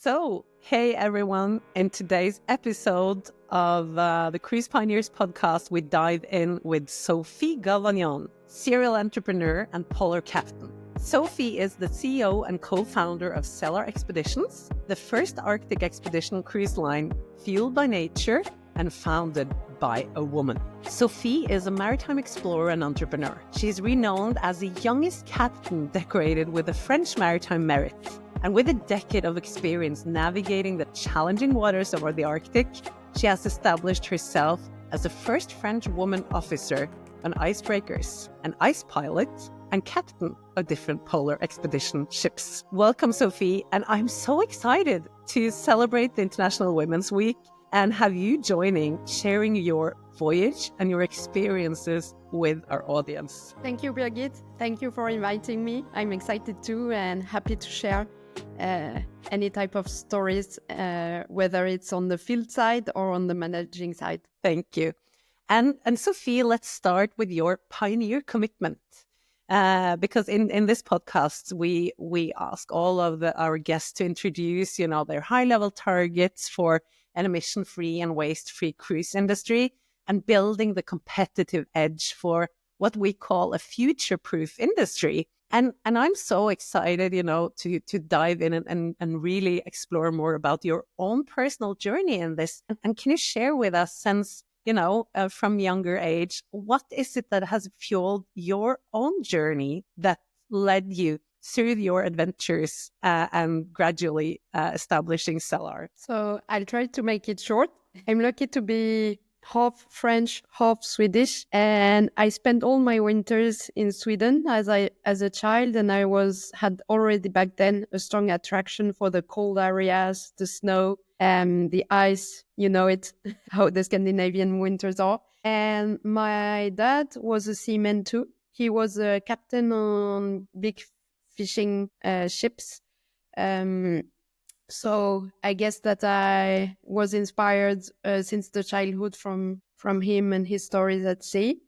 So, hey everyone, in today's episode of the Cruise Pioneers podcast, we dive in with Sophie Galvagnon, serial entrepreneur and polar captain. Sophie is the CEO and co-founder of Selar Expeditions, the first Arctic expedition cruise line fueled by nature and founded by a woman. Sophie is a maritime explorer and entrepreneur. She's renowned as the youngest captain decorated with the French Maritime Merit. And with a decade of experience navigating the challenging waters of the Arctic, she has established herself as the first French woman officer on icebreakers, an ice pilot, and captain of different polar expedition ships. Welcome, Sophie, and I'm so excited to celebrate the International Women's Week and have you joining, sharing your voyage and your experiences with our audience. Thank you, Birgit. Thank you for inviting me. I'm excited too and happy to share any type of stories, whether it's on the field side or on the managing side. Thank you. And Sophie, let's start with your pioneer commitment. Because in this podcast, we ask all of our guests to introduce, their high-level targets for an emission-free and waste-free cruise industry and building the competitive edge for what we call a future-proof industry. And I'm so excited, to dive in and really explore more about your own personal journey in this. And can you share with us, since, from younger age, what is it that has fueled your own journey that led you through your adventures and gradually establishing Selar? So I'll try to make it short. I'm lucky to be half French, half Swedish, and I spent all my winters in Sweden as a child, and I had already back then a strong attraction for the cold areas, the snow, the ice. You know it, how the Scandinavian winters are. And my dad was a seaman too. He was a captain on big fishing ships. So I guess that I was inspired since the childhood from him and his stories at sea.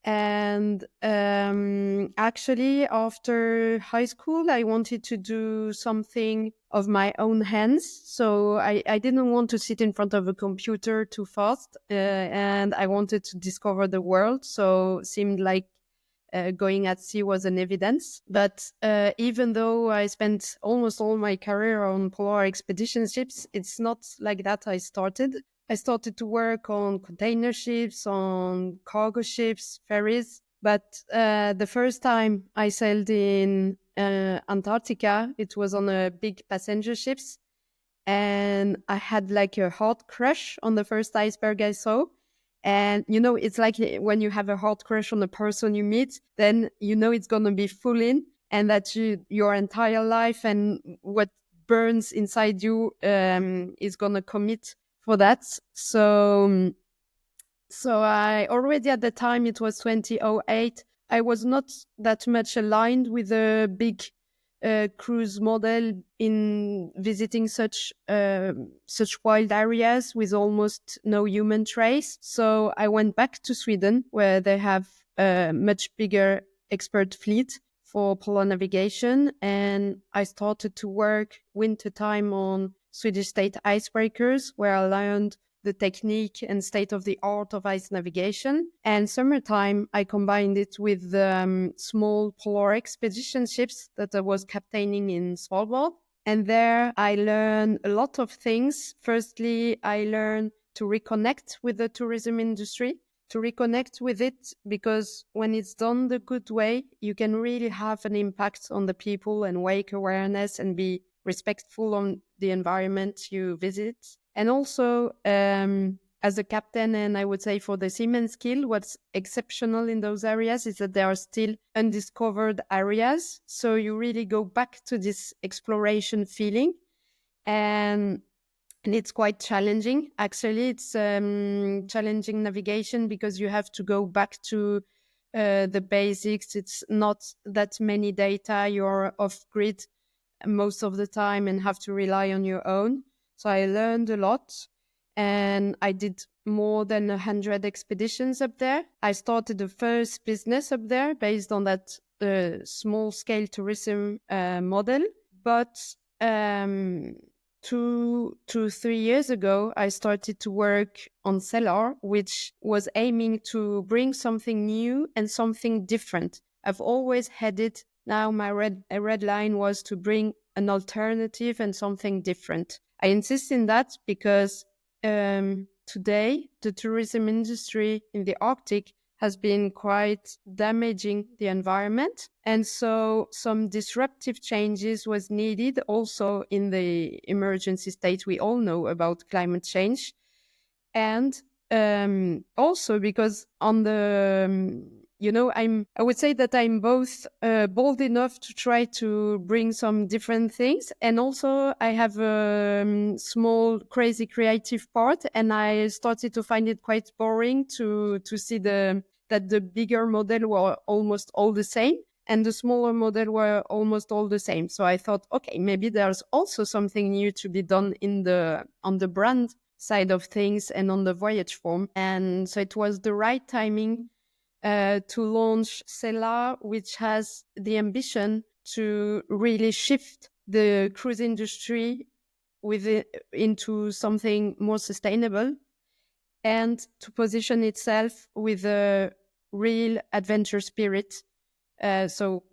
And actually, after high school, I wanted to do something of my own hands. So I didn't want to sit in front of a computer too fast, and I wanted to discover the world. So it seemed like going at sea was an evidence. But even though I spent almost all my career on polar expedition ships, it's not like that I started. I started to work on container ships, on cargo ships, ferries. But the first time I sailed in Antarctica, it was on a big passenger ships. And I had like a heart crush on the first iceberg I saw. And, it's like when you have a heart crush on a person you meet, then it's going to be full in, and that your entire life and what burns inside you is going to commit for that. So I already at the time, it was 2008, I was not that much aligned with a big cruise model in visiting such wild areas with almost no human trace. So I went back to Sweden, where they have a much bigger expert fleet for polar navigation, and I started to work wintertime on Swedish state icebreakers, where I learned the technique and state of the art of ice navigation. And summertime, I combined it with small polar expedition ships that I was captaining in Svalbard. And there I learned a lot of things. Firstly, I learned to reconnect with the tourism industry, to reconnect with it, because when it's done the good way, you can really have an impact on the people and wake awareness and be respectful on the environment you visit. And also, as a captain, and I would say for the seaman skill, what's exceptional in those areas is that there are still undiscovered areas. So you really go back to this exploration feeling. And it's quite challenging. Actually, it's challenging navigation because you have to go back to the basics. It's not that many data. You're off-grid most of the time and have to rely on your own. So I learned a lot, and I did more than 100 expeditions up there. I started the first business up there based on that small-scale tourism model. But 2 to 3 years ago, I started to work on Selar, which was aiming to bring something new and something different. I've always had it. Now my red line was to bring an alternative and something different. I insist in that because today the tourism industry in the Arctic has been quite damaging the environment. And so some disruptive changes was needed also in the emergency state we all know about climate change. And also because on the, I would say that I'm both bold enough to try to bring some different things. And also I have a small, crazy creative part. And I started to find it quite boring to see that the bigger model were almost all the same and the smaller model were almost all the same. So I thought, okay, maybe there's also something new to be done on the brand side of things and on the voyage form. And so it was the right timing to launch Selar, which has the ambition to really shift the cruise industry into something more sustainable and to position itself with a real adventure spirit. So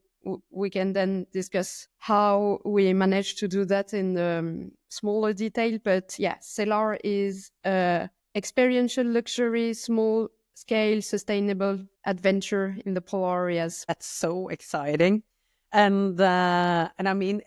we can then discuss how we managed to do that in the smaller detail. But yeah, Selar is experiential luxury, small scale, sustainable adventure in the polar areas. That's so exciting. And I mean,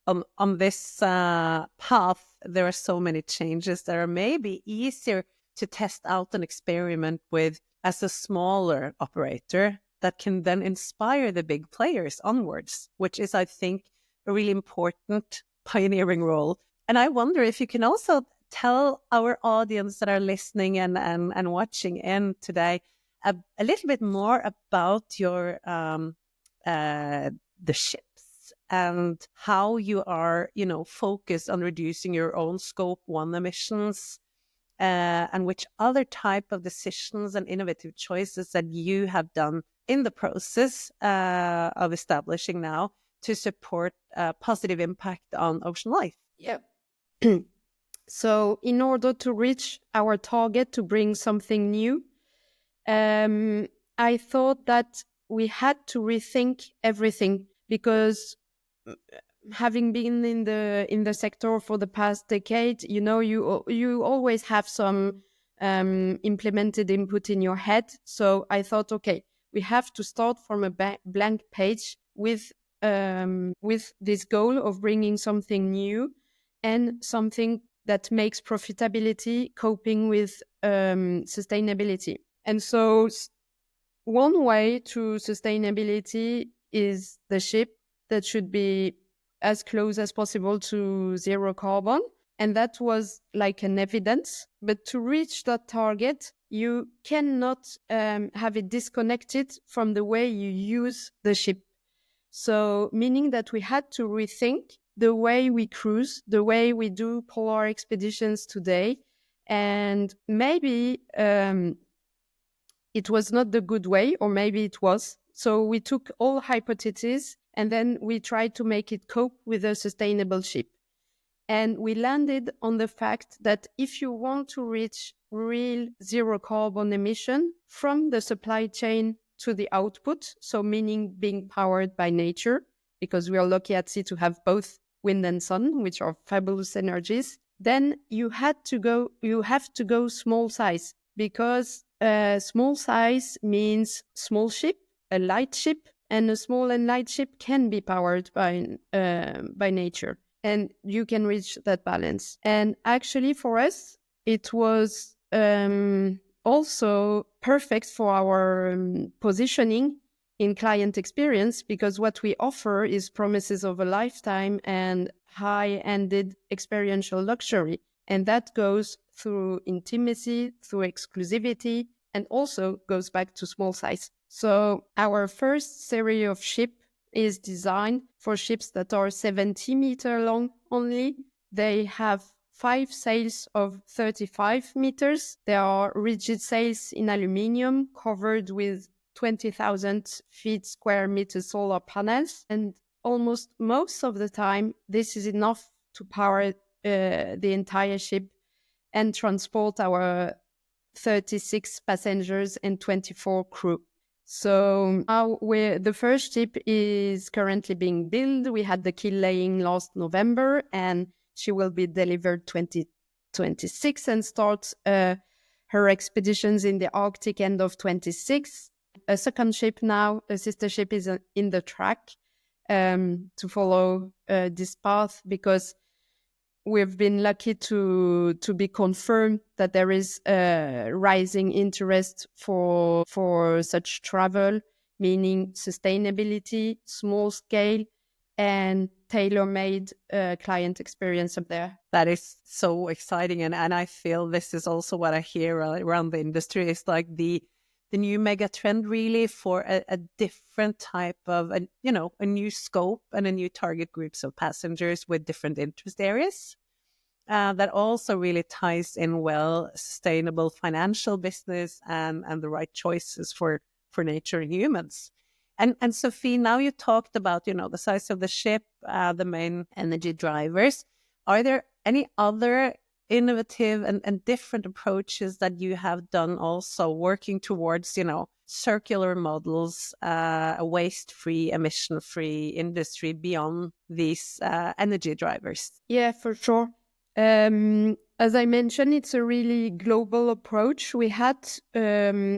on this path, there are so many changes that are maybe easier to test out and experiment with as a smaller operator that can then inspire the big players onwards, which is, I think, a really important pioneering role. And I wonder if you can also tell our audience that are listening and watching in today a little bit more about your the ships and how you are, focused on reducing your own Scope 1 emissions, and which other type of decisions and innovative choices that you have done in the process of establishing now to support positive impact on ocean life. Yeah. So in order to reach our target to bring something new, I thought that we had to rethink everything because having been in the sector for the past decade, you always have some implemented input in your head. So I thought, okay, we have to start from a blank page with this goal of bringing something new and something that makes profitability coping with sustainability. And so one way to sustainability is the ship that should be as close as possible to zero carbon. And that was like an evidence. But to reach that target, you cannot have it disconnected from the way you use the ship. So meaning that we had to rethink the way we cruise, the way we do polar expeditions today. And maybe it was not the good way, or maybe it was. So we took all hypotheses and then we tried to make it cope with a sustainable ship. And we landed on the fact that if you want to reach real zero carbon emission from the supply chain to the output, so meaning being powered by nature, because we are lucky at sea to have both wind and sun, which are fabulous energies, then you have to go small size, because small size means small ship, a light ship, and a small and light ship can be powered by nature. And you can reach that balance. And actually for us, it was also perfect for our positioning in client experience, because what we offer is promises of a lifetime and high-ended experiential luxury. And that goes through intimacy, through exclusivity, and also goes back to small size. So our first series of ship is designed for ships that are 70 meters long only. They have 5 sails of 35 meters. There are rigid sails in aluminium covered with 20,000 feet square meter solar panels. And almost most of the time, this is enough to power the entire ship and transport our 36 passengers and 24 crew. So now the first ship is currently being built. We had the keel laying last November, and she will be delivered 2026 and start her expeditions in the Arctic end of 26. A second ship now, a sister ship, is in the track to follow this path, because we've been lucky to be confirmed that there is a rising interest for such travel, meaning sustainability, small scale, and tailor-made client experience up there. That is so exciting. And I feel this is also what I hear around the industry. It's like the new mega trend really for a different type of, a new scope and a new target groups of passengers with different interest areas. That also really ties in well sustainable financial business and the right choices for nature and humans. And Sophie, now you talked about, the size of the ship, the main energy drivers. Are there any other innovative and different approaches that you have done also working towards, circular models, a waste-free, emission-free industry beyond these energy drivers? Yeah, for sure. As I mentioned, it's a really global approach. We had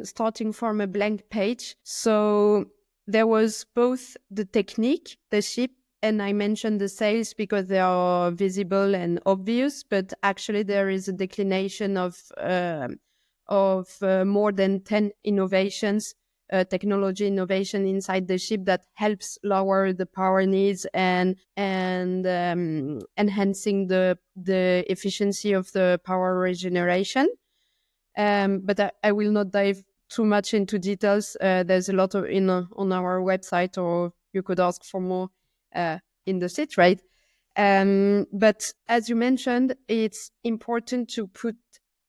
starting from a blank page. So there was both the technique, the ship, and I mentioned the sails because they are visible and obvious, but actually there is a declination of more than 10 innovations, technology innovation inside the ship that helps lower the power needs and enhancing the efficiency of the power regeneration. But I will not dive too much into details. There's a lot on our website, or you could ask for more in the site, right? But as you mentioned, it's important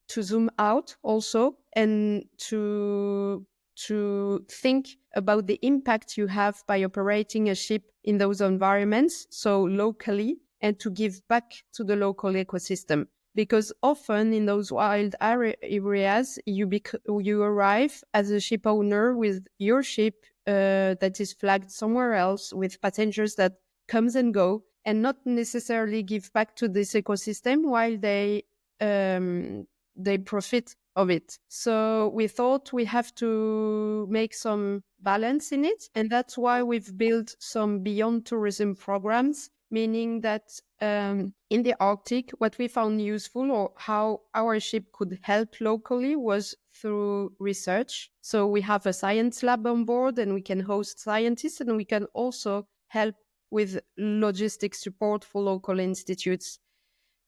to zoom out also, and to think about the impact you have by operating a ship in those environments, so locally, and to give back to the local ecosystem. Because often in those wild areas, you arrive as a ship owner with your ship that is flagged somewhere else, with passengers that comes and go, and not necessarily give back to this ecosystem while they profit of it. So we thought we have to make some balance in it, and that's why we've built some beyond tourism programs, meaning that in the Arctic, what we found useful, or how our ship could help locally, was through research. So we have a science lab on board, and we can host scientists, and we can also help with logistic support for local institutes.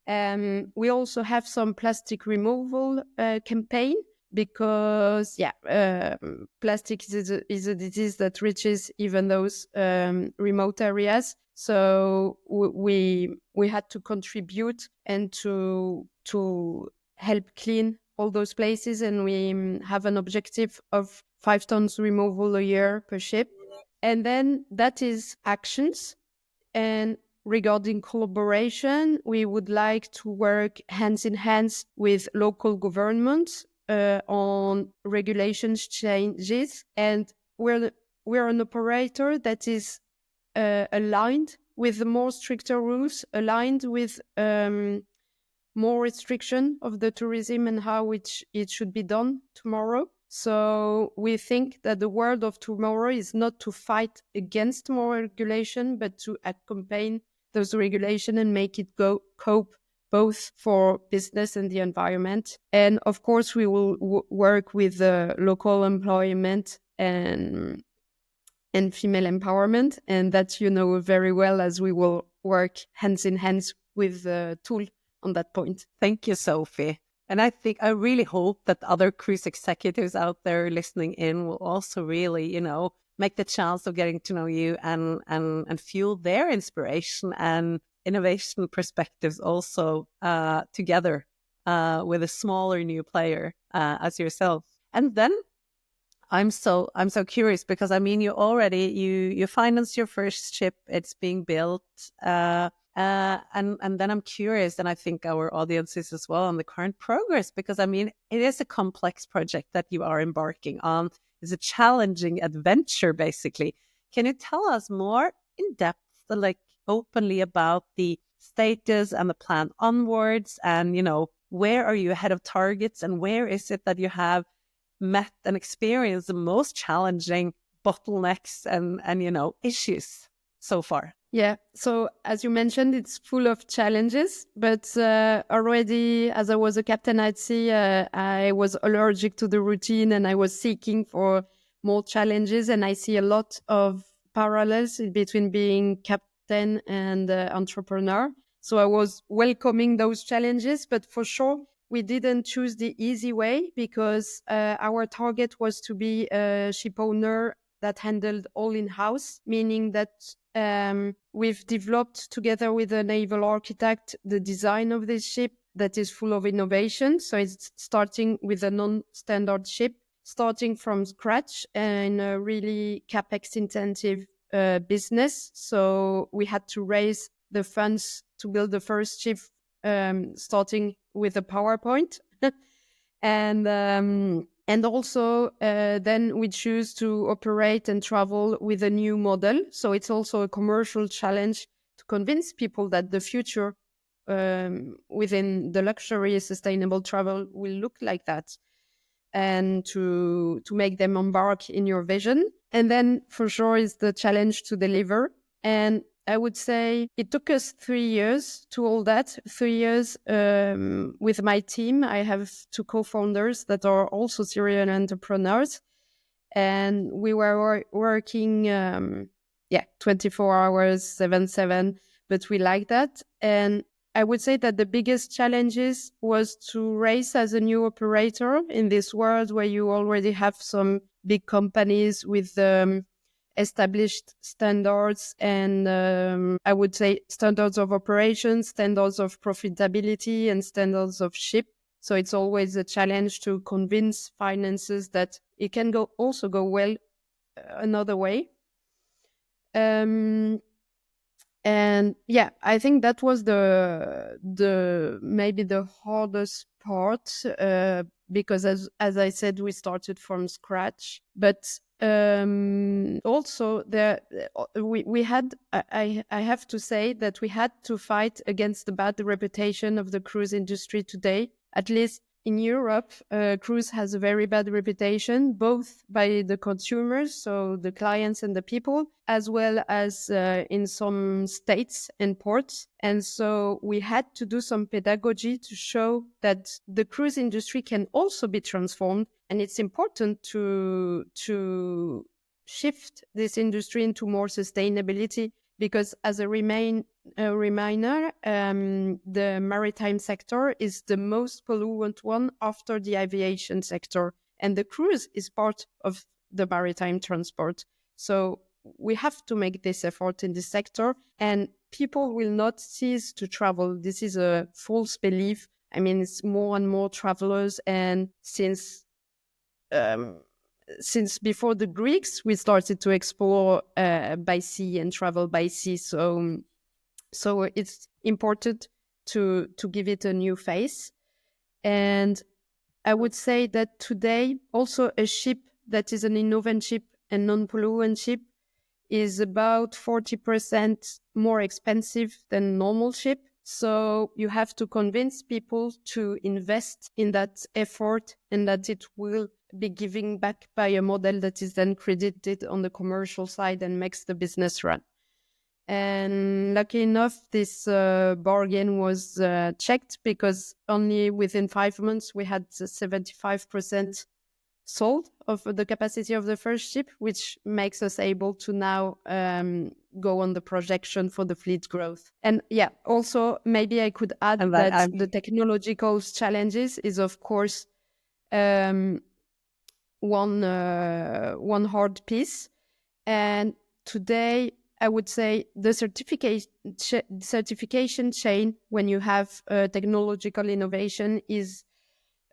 We also have some plastic removal campaign, because plastic is a disease that reaches even those remote areas. So we had to contribute and to help clean all those places, and we have an objective of 5 tons removal a year per ship. And then that is actions. And regarding collaboration, we would like to work hands in hands with local governments on regulations changes. And we're an operator that is aligned with the more stricter rules, aligned with more restriction of the tourism and how it should be done tomorrow. So we think that the world of tomorrow is not to fight against more regulation, but to accompany those regulations and make it cope both for business and the environment. And of course, we will work with local employment and female empowerment. And that you know very well, as we will work hands in hands with Tool on that point. Thank you, Sophie. And I really hope that other cruise executives out there listening in will also really, make the chance of getting to know you and fuel their inspiration and innovation perspectives also together with a smaller new player as yourself. And then I'm so curious, because you already you financed your first ship. It's being built. And then I'm curious, and I think our audience is as well, on the current progress, because I mean, it is a complex project that you are embarking on. It's a challenging adventure, basically. Can you tell us more in depth, like openly, about the status and the plan onwards, and where are you ahead of targets, and where is it that you have met and experienced the most challenging bottlenecks and issues so far? Yeah. So as you mentioned, it's full of challenges, but already as I was a captain at sea, I was allergic to the routine and I was seeking for more challenges. And I see a lot of parallels between being captain and entrepreneur. So I was welcoming those challenges, but for sure, we didn't choose the easy way because our target was to be a ship owner that handled all in-house, meaning that we've developed together with a naval architect the design of this ship that is full of innovation. So it's starting with a non-standard ship, starting from scratch in a really capex intensive business. So we had to raise the funds to build the first ship, starting with a PowerPoint. And also, then we choose to operate and travel with a new model. So it's also a commercial challenge to convince people that the future within the luxury sustainable travel will look like that, and to make them embark in your vision. And then for sure is the challenge to deliver. And I would say it took us 3 years to all that. 3 years with my team. I have 2 co-founders that are also serial entrepreneurs. And we were working, 24 hours, 7/7, but we like that. And I would say that the biggest challenges was to race as a new operator in this world where you already have some big companies with established standards and I would say standards of operations, standards of profitability, and standards of ship. So it's always a challenge to convince finances that it can go well another way. And yeah, I think that was the maybe the hardest part because as I said, we started from scratch. But also we had I have to say that we had to fight against the bad reputation of the cruise industry today. At least in Europe, cruise has a very bad reputation, both by the consumers, so the clients and the people, as well as in some states and ports. And so we had to do some pedagogy to show that the cruise industry can also be transformed. And it's important to shift this industry into more sustainability, because as a reminder, the maritime sector is the most pollutant one after the aviation sector. And the cruise is part of the maritime transport. So we have to make this effort in this sector, and people will not cease to travel. This is a false belief. I mean, it's more and more travelers. And since before the Greeks, we started to explore by sea and travel by sea. So it's important to give it a new face. And I would say that today, also a ship that is an innovative ship and non-pollutant ship is about 40% more expensive than normal ship. So you have to convince people to invest in that effort, and that it will be giving back by a model that is then credited on the commercial side and makes the business run. And lucky enough, this bargain was checked, because only within 5 months we had 75% sold of the capacity of the first ship, which makes us able to now go on the projection for the fleet growth. And yeah, also maybe I could add that the technological challenges is of course one hard piece. And today I would say the certification chain, when you have technological innovation, is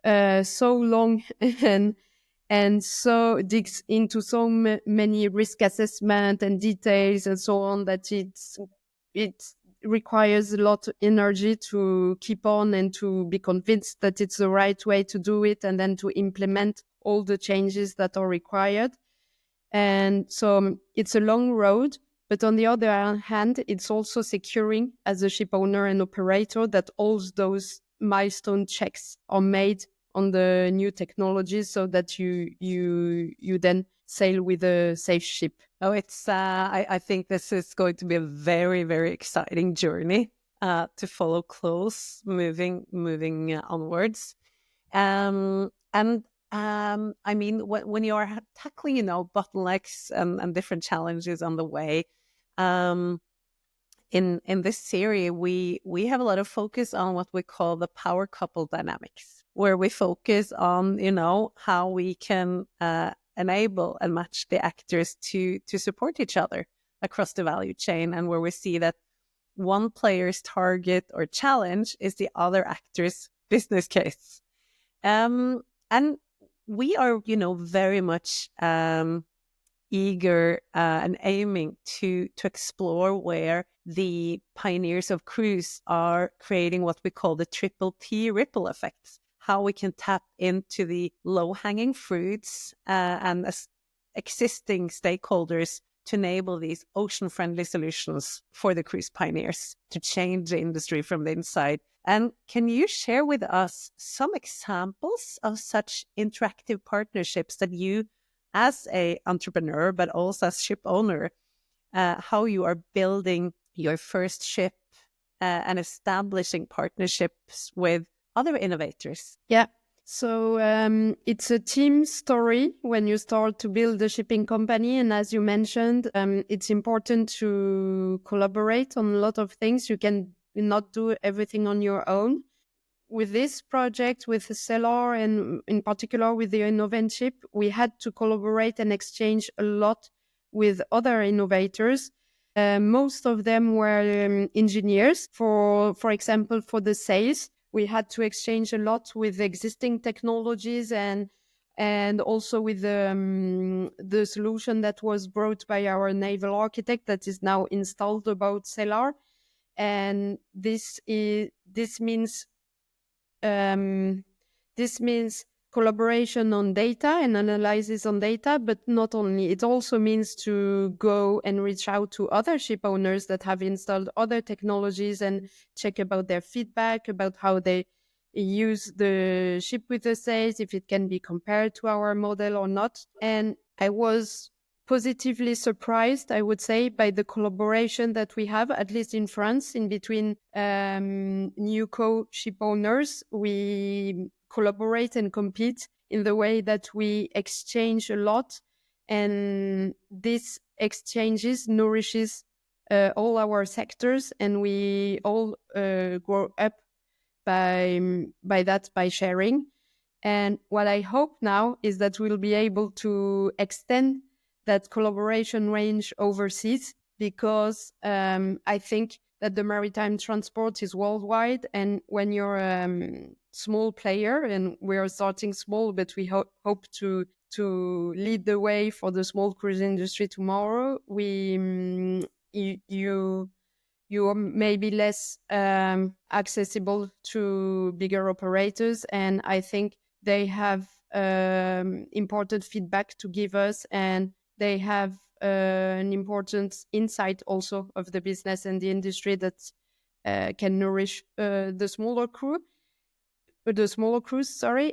so long and so digs into so many risk assessment and details and so on, that requires a lot of energy to keep on and to be convinced that it's the right way to do it, and then to implement all the changes that are required. And so it's a long road, but on the other hand, it's also securing as a ship owner and operator that all those milestone checks are made on the new technologies, so that you then sail with a safe ship. Oh, it's I think this is going to be a very, very exciting journey to follow close, moving onwards. And I mean, when you are tackling, bottlenecks and different challenges on the way, in this series, we have a lot of focus on what we call the power couple dynamics, where we focus on, how we can enable and match the actors to support each other across the value chain, and where we see that one player's target or challenge is the other actor's business case. And we are, very much eager and aiming to explore where the pioneers of cruise are creating what we call the triple T ripple effects, how we can tap into the low-hanging fruits and existing stakeholders to enable these ocean-friendly solutions for the cruise pioneers to change the industry from the inside. And can you share with us some examples of such interactive partnerships that you, as an entrepreneur, but also as ship owner, how you are building your first ship and establishing partnerships with other innovators? Yeah. So it's a team story when you start to build a shipping company. And as you mentioned, it's important to collaborate on a lot of things. You can not do everything on your own. With this project, with Selar, and in particular with the Innovenship, we had to collaborate and exchange a lot with other innovators. Most of them were engineers. For example, for the sails, we had to exchange a lot with existing technologies and also with the solution that was brought by our naval architect that is now installed about Selar. And this means collaboration on data and analysis on data, but not only. It also means to go and reach out to other ship owners that have installed other technologies and check about their feedback, about how they use the ship with the sails, if it can be compared to our model or not. And I was positively surprised, I would say, by the collaboration that we have, at least in France, in between new ship owners. We collaborate and compete in the way that we exchange a lot, and this exchanges nourishes all our sectors, and we all grow up by sharing. And what I hope now is that we'll be able to extend that collaboration range overseas, because I think that the maritime transport is worldwide. And when you're a small player, and we're starting small, but we hope to lead the way for the small cruise industry tomorrow, you are maybe less accessible to bigger operators. And I think they have important feedback to give us, and they have an important insight also of the business and the industry that can nourish the smaller cruise,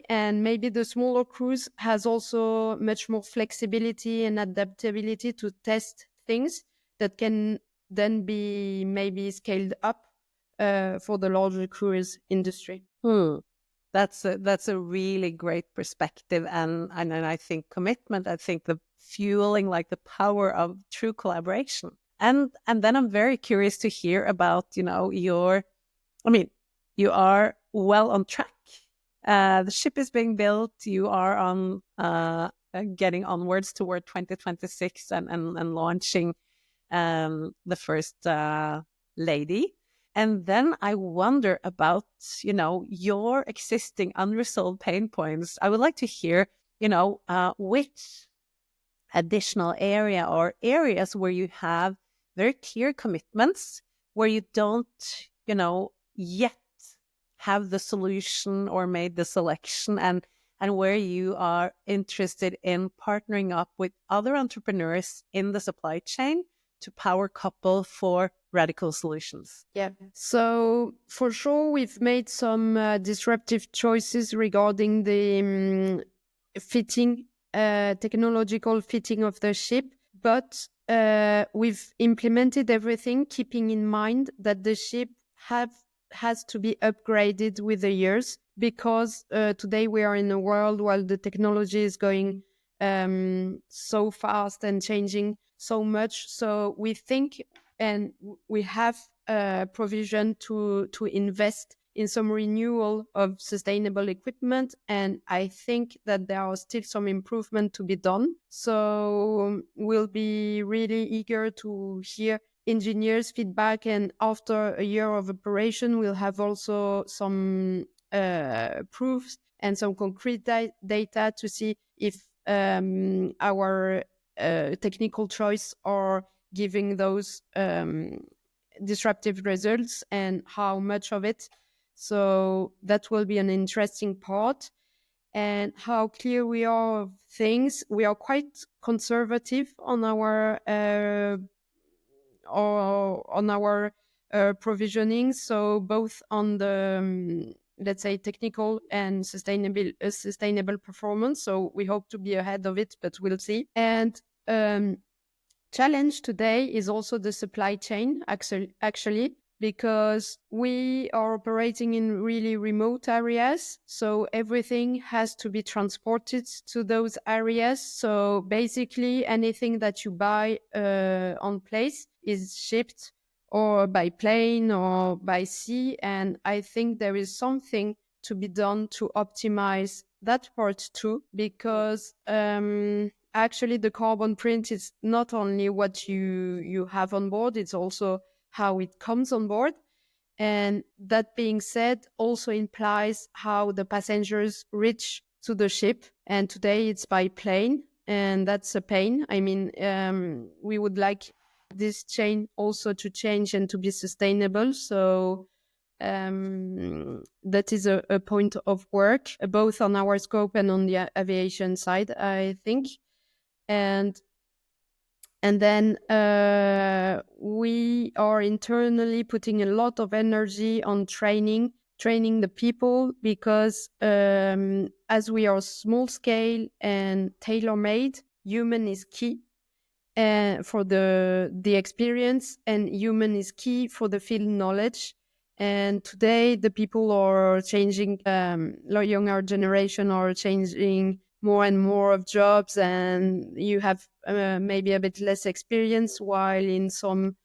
and maybe the smaller cruise has also much more flexibility and adaptability to test things that can then be maybe scaled up for the larger cruise industry. That's a really great perspective, and I think commitment. I think the fueling, like the power of true collaboration. And then I'm very curious to hear about, you are well on track. The ship is being built. You are on getting onwards toward 2026 and launching the first lady. And then I wonder about, your existing unresolved pain points. I would like to hear, which additional area or areas where you have very clear commitments, where you don't, yet have the solution or made the selection, and where you are interested in partnering up with other entrepreneurs in the supply chain to power couple for radical solutions? Yeah. So for sure, we've made some disruptive choices regarding the fitting, technological fitting of the ship, but we've implemented everything keeping in mind that the ship has to be upgraded with the years, because today we are in a world while the technology is going so fast and changing so much. So we think, and we have provision to invest in some renewal of sustainable equipment, and I think that there are still some improvement to be done. So we'll be really eager to hear engineers' feedback, and after a year of operation, we'll have also some proofs and some concrete data to see if our technical choice are giving those disruptive results, and how much of it. So that will be an interesting part. And how clear we are of things. We are quite conservative on our provisioning. So both on the let's say technical and sustainable performance. So we hope to be ahead of it, but we'll see. And challenge today is also the supply chain, actually, because we are operating in really remote areas. So everything has to be transported to those areas. So basically anything that you buy on place is shipped or by plane or by sea. And I think there is something to be done to optimize that part too, because actually the carbon print is not only what you have on board, it's also how it comes on board. And that being said, also implies how the passengers reach to the ship. And today it's by plane, and that's a pain. I mean, we would like this chain also to change and to be sustainable. So that is a point of work, both on our scope and on the aviation side, I think. And then we are internally putting a lot of energy on training the people, because as we are small scale and tailor-made, human is key for the experience, and human is key for the field knowledge. And today the people are changing, younger generation are changing more and more of jobs, and you have maybe a bit less experience, while in some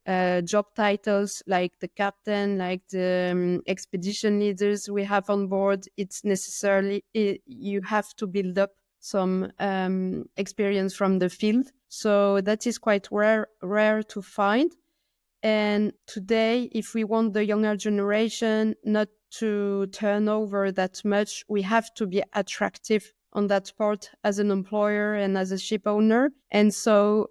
job titles like the captain, like the expedition leaders we have on board, it's necessarily you have to build up some experience from the field. So that is quite rare to find. And today, if we want the younger generation not to turn over that much, we have to be attractive on that part as an employer and as a ship owner. And so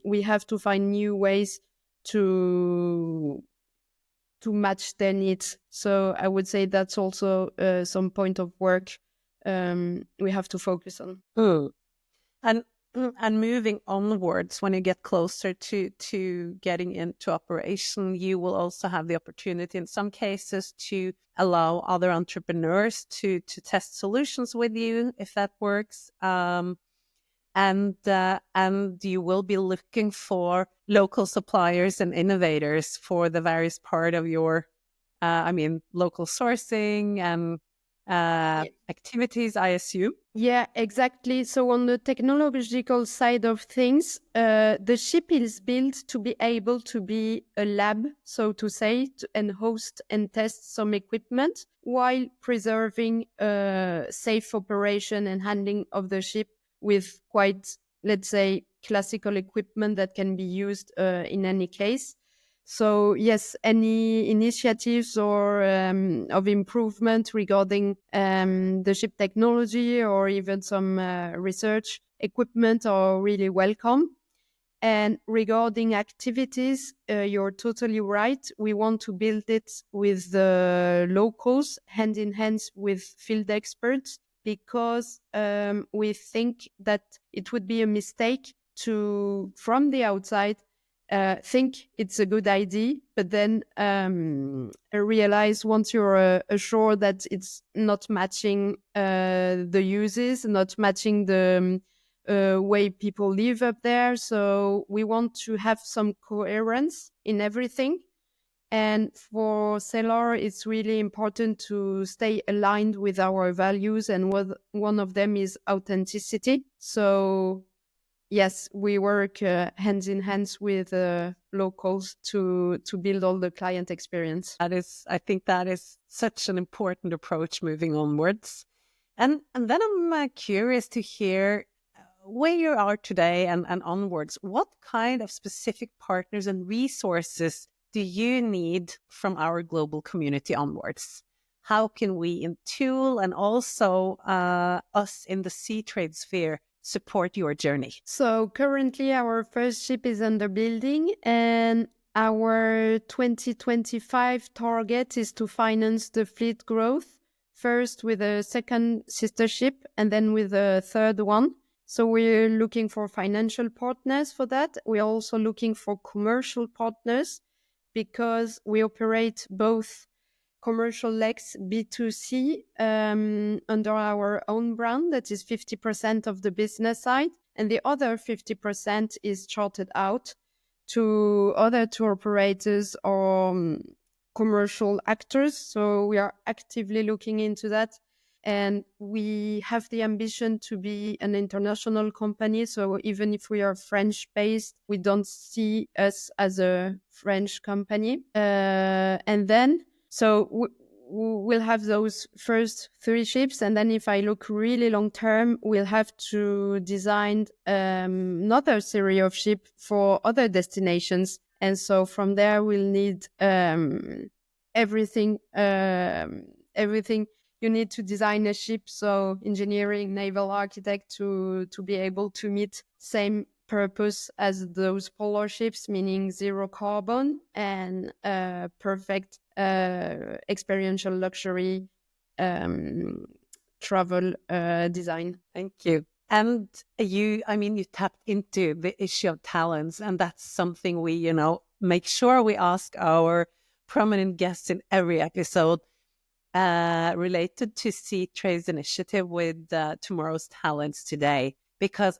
we have to find new ways to match their needs. So I would say that's also some point of work we have to focus on. And moving onwards, when you get closer to getting into operation, you will also have the opportunity in some cases to allow other entrepreneurs to test solutions with you, if that works. And you will be looking for local suppliers and innovators for the various part of your, local sourcing and activities, I assume. Yeah, exactly. So on the technological side of things, the ship is built to be able to be a lab, so to say, and host and test some equipment while preserving safe operation and handling of the ship with quite, let's say, classical equipment that can be used in any case. So yes, any initiatives or of improvement regarding the ship technology or even some research equipment are really welcome. And regarding activities, you're totally right. We want to build it with the locals, hand in hand with field experts, because we think that it would be a mistake to, from the outside, think it's a good idea, but then realize once you're assured that it's not matching the uses, not matching the way people live up there. So we want to have some coherence in everything. And for Selar, it's really important to stay aligned with our values, and one of them is authenticity. So yes, we work hands in hands with locals to build all the client experience. I think that is such an important approach moving onwards. And then I'm curious to hear where you are today and onwards. What kind of specific partners and resources do you need from our global community onwards? How can we in Tool and also us in the sea trade sphere support your journey? So currently our first ship is under building, and our 2025 target is to finance the fleet growth, first with a second sister ship and then with a third one. So we're looking for financial partners for that. We're also looking for commercial partners, because we operate both commercial legs B2C under our own brand. That is 50% of the business side. And the other 50% is chartered out to other tour operators or commercial actors. So we are actively looking into that. And we have the ambition to be an international company. So even if we are French based, we don't see us as a French company. And then, so we'll have those first 3 ships. And then if I look really long term, we'll have to design another series of ships for other destinations. And so from there, we'll need everything. You need to design a ship, so engineering, naval architect, to be able to meet same purpose as those polar ships, meaning zero carbon and perfect experiential luxury travel design. Thank you. And you tapped into the issue of talents, and that's something we, make sure we ask our prominent guests in every episode. Related to Sea Trade's initiative with Tomorrow's Talents Today. Because,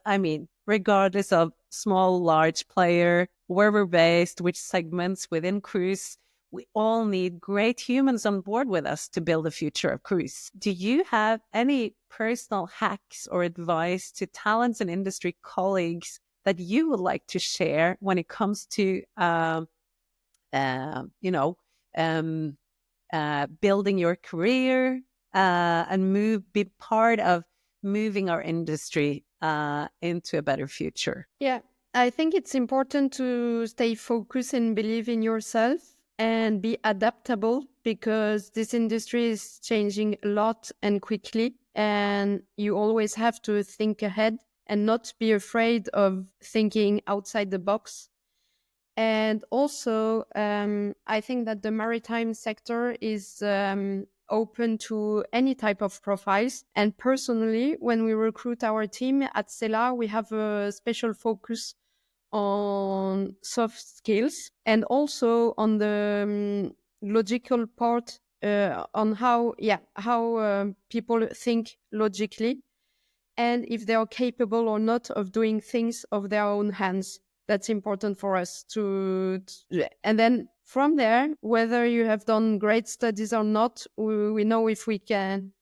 regardless of small, large player, where we're based, which segments within cruise, we all need great humans on board with us to build the future of cruise. Do you have any personal hacks or advice to talents and industry colleagues that you would like to share when it comes to, building your career and be part of moving our industry into a better future? Yeah, I think it's important to stay focused and believe in yourself and be adaptable, because this industry is changing a lot and quickly, and you always have to think ahead and not be afraid of thinking outside the box. And also, I think that the maritime sector is open to any type of profiles. And personally, when we recruit our team at Selar, we have a special focus on soft skills and also on the logical part, on how people think logically, and if they are capable or not of doing things of their own hands. That's important for us to and then from there, whether you have done great studies or not, we know if we can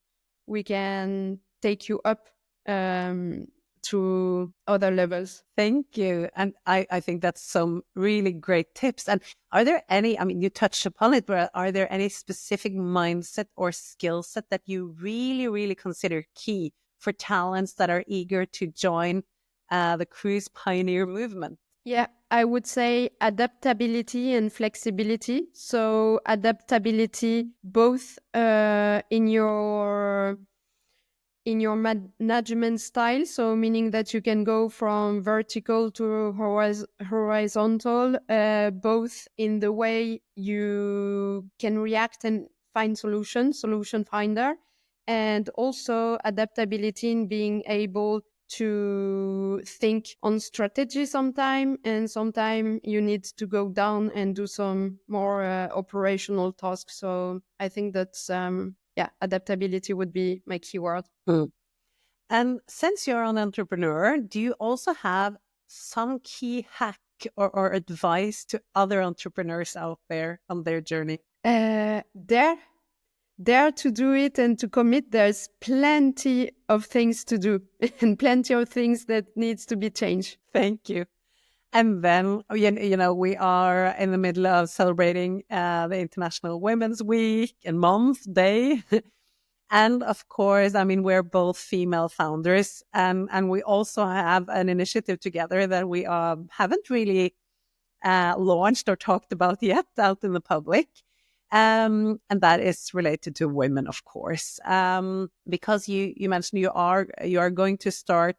take you up to other levels. Thank you. And I think that's some really great tips. And are there any, you touched upon it, but are there any specific mindset or skill set that you really, really consider key for talents that are eager to join the cruise pioneer movement? Yeah, I would say adaptability and flexibility. So adaptability both in your in your management style. So meaning that you can go from vertical to horizontal, both in the way you can react and find solution finder, and also adaptability in being able to think on strategy sometime, and sometime you need to go down and do some more operational tasks. So I think that's adaptability would be my keyword. Mm. And since you're an entrepreneur, do you also have some key hack or advice to other entrepreneurs out there on their journey? Dare to do it and to commit. There's plenty of things to do and plenty of things that needs to be changed. Thank you. And then, we are in the middle of celebrating the International Women's Week and Month Day. And of course, we're both female founders, and we also have an initiative together that we haven't really launched or talked about yet out in the public. And that is related to women, of course, because you mentioned you are going to start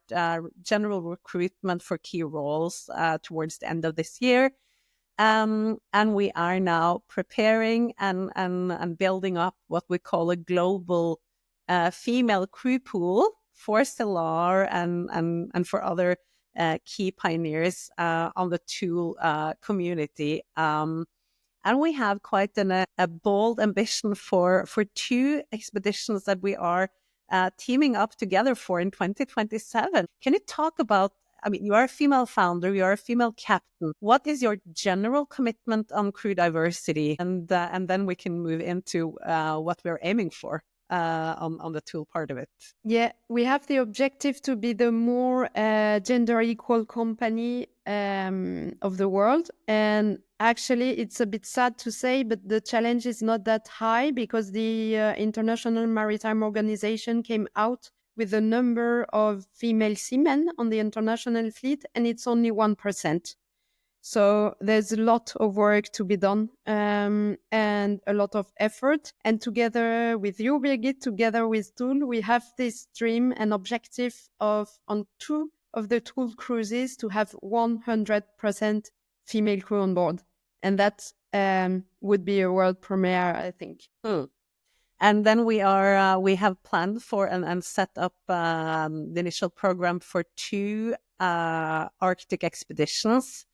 general recruitment for key roles towards the end of this year. And we are now preparing and building up what we call a global female crew pool for Selar and for other key pioneers on the tool community. And we have quite a bold ambition for 2 expeditions that we are teaming up together for in 2027. Can you talk about, you are a female founder, you are a female captain. What is your general commitment on crew diversity? And then we can move into what we're aiming for on the tool part of it. Yeah, we have the objective to be the more gender equal company of the world. And actually, it's a bit sad to say, but the challenge is not that high, because the International Maritime Organization came out with a number of female seamen on the international fleet, and it's only 1%. So there's a lot of work to be done, and a lot of effort. And together with you, Birgit, together with Tool, we have this dream and objective of, on 2 of the Tool cruises, to have 100% female crew on board. And that would be a world premiere, I think. And then we have planned for and set up the initial program for 2 Arctic expeditions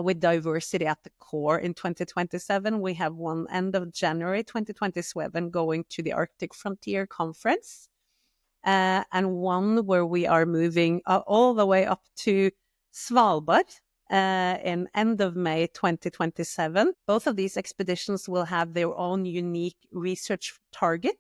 with diversity at the core in 2027. We have one end of January 2027 going to the Arctic Frontier Conference, and one where we are moving all the way up to Svalbard in end of May 2027. Both of these expeditions will have their own unique research target,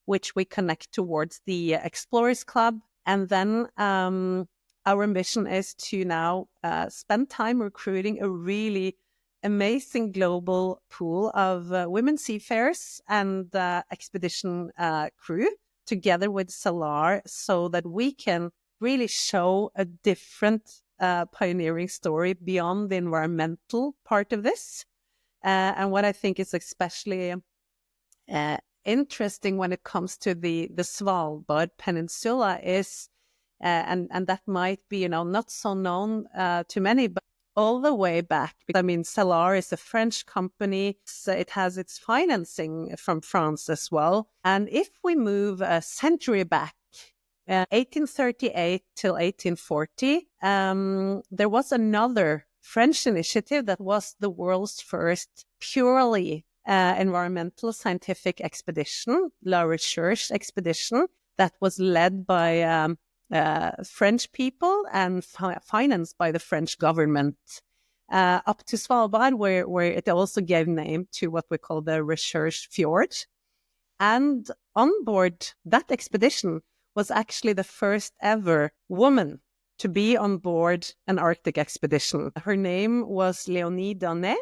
which we connect towards the Explorers Club. And then our ambition is to now spend time recruiting a really amazing global pool of women seafarers and expedition crew together with Selar, so that we can really show a different pioneering story beyond the environmental part of this. And what I think is especially interesting when it comes to the Svalbard Peninsula is, and that might be, not so known to many, but all the way back. Selar is a French company. So it has its financing from France as well. And if we move a century back, 1838 till 1840, there was another French initiative that was the world's first purely environmental scientific expedition, La Recherche Expedition, that was led by French people and financed by the French government up to Svalbard, where it also gave name to what we call the Recherche Fjord. And on board that expedition was actually the first ever woman to be on board an Arctic expedition. Her name was Léonie Donnet.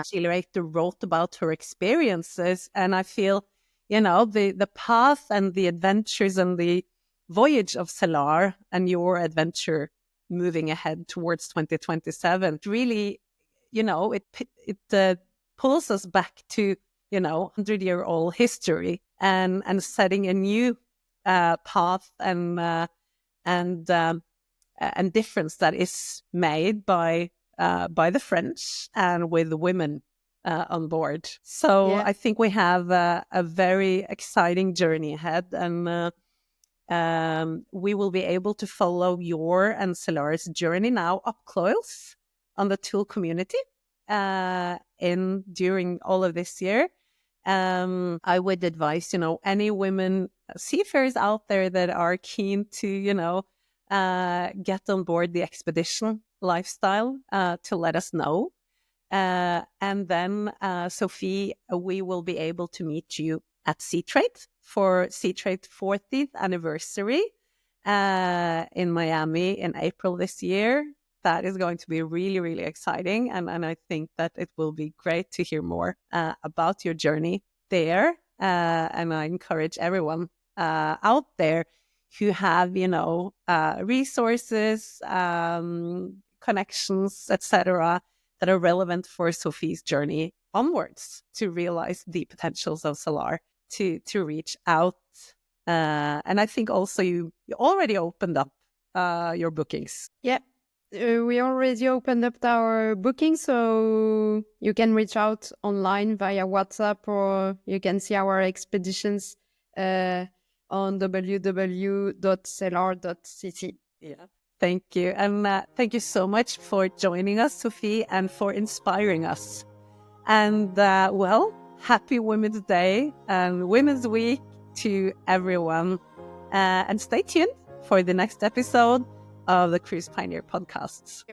She later wrote about her experiences, and I feel, the path and the adventures and the voyage of Selar and your adventure moving ahead towards 2027 really, it pulls us back to 100-year-old history and setting a new path and difference that is made by the French and with women on board. So I think we have a very exciting journey ahead, and we will be able to follow your and Selar's journey now up close on the tool community during all of this year. I would advise, any women seafarers out there that are keen to, get on board the expedition lifestyle to let us know. And then, Sophie, we will be able to meet you at Seatrade for Seatrade 40th anniversary in Miami in April this year. That is going to be really, really exciting. And I think that it will be great to hear more about your journey there. And I encourage everyone out there who have, resources, connections, etc., that are relevant for Sophie's journey onwards to realize the potentials of Selar, to reach out. And I think also you already opened up your bookings. Yeah. We already opened up our booking, so you can reach out online via WhatsApp, or you can see our expeditions on www.selar.cc. Yeah, thank you. And thank you so much for joining us, Sophie, and for inspiring us. And happy Women's Day and Women's Week to everyone. And stay tuned for the next episode of the Cruise Pioneer podcasts.